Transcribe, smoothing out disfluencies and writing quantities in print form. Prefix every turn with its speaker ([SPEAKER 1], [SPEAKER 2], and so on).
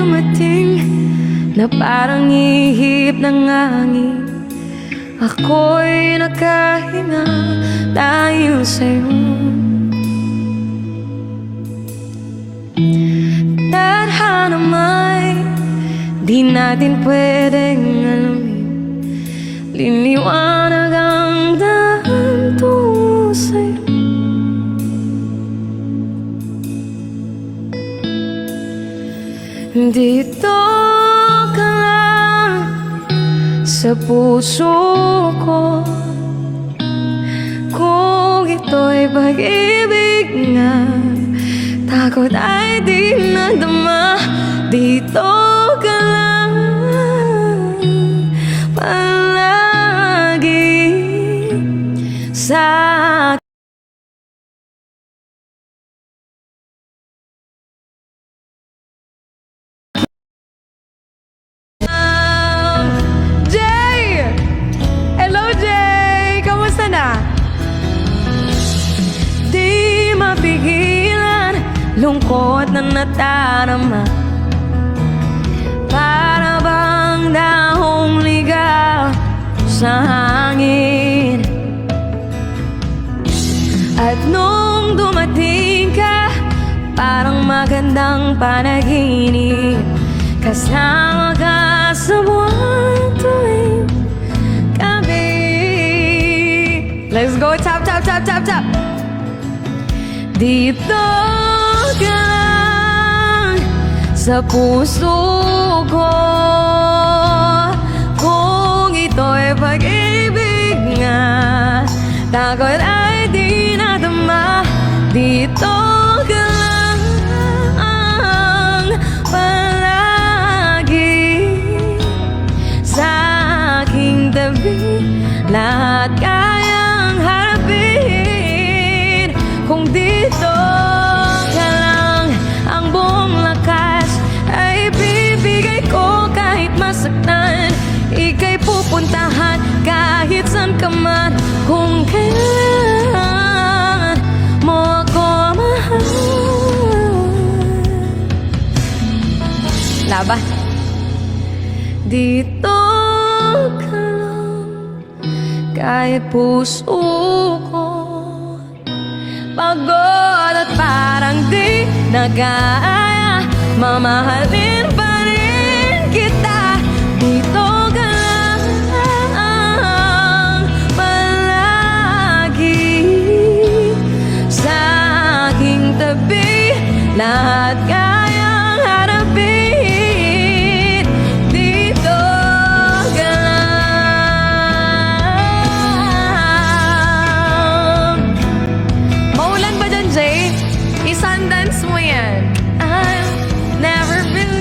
[SPEAKER 1] dumating na parang ihip ng hangin. Ako'y nakahinga dahil sa'yo. Tadhana may di natin pwedeng alamin. Liliwanag ang daan tungo sa'yo. Dito ka lang sa puso ko. Kung ito'y pag-ibig nga, takot ay di nadama. Dito ka lang palagi sa Jay! Hello, Jay! Kamusta na? Di mapigilan lungkot na natarama. Para bang dahong ligaw sa hangin. At nung dumating ka, parang magandang panaginip. Kasama ka sa buwan tuwing gabi. Let's go! Tap, tap, tap, tap, tap! Dito ka lang sa puso ko. Kung ito'y pag-ibig nga, takot ay di nadama. Dito ka lang palagi sa aking tabi. Lahat kayang harapin kung dito ka lang. Ang buong lakas ay bibigay ko kahit masaktan. Ika'y pupuntahan kahit saan ka man. Kung kailangan mo ako mahal. Laban. Dito ka lang kahit puso ko pagod at parang di nag-aaya. Mamahalin pa rin kita. Dito ka lang palagi sa aking tabi. Lahat kayang harapin. Dito ka lang. Maulan ba dyan, Jay? I-sundance mo yan. I've never been